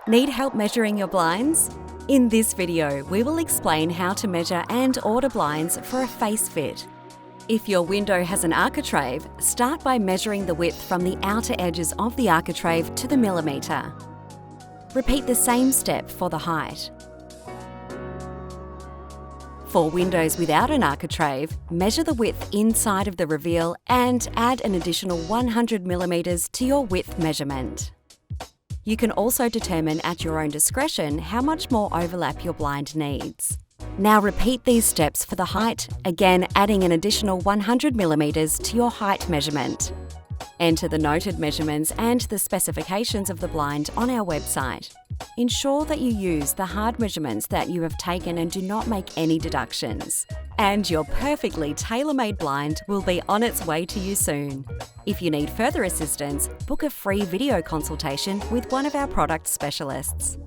Need help measuring your blinds? In this video, we will explain how to measure and order blinds for a face fit. If your window has an architrave, start by measuring the width from the outer edges of the architrave to the millimetre. Repeat the same step for the height. For windows without an architrave, measure the width inside of the reveal and add an additional 100 millimetres to your width measurement. You can also determine at your own discretion how much more overlap your blind needs. Now repeat these steps for the height, again adding an additional 100 millimetres to your height measurement. Enter the noted measurements and the specifications of the blind on our website. Ensure that you use the hard measurements that you have taken and do not make any deductions. And your perfectly tailor-made blind will be on its way to you soon. If you need further assistance, book a free video consultation with one of our product specialists.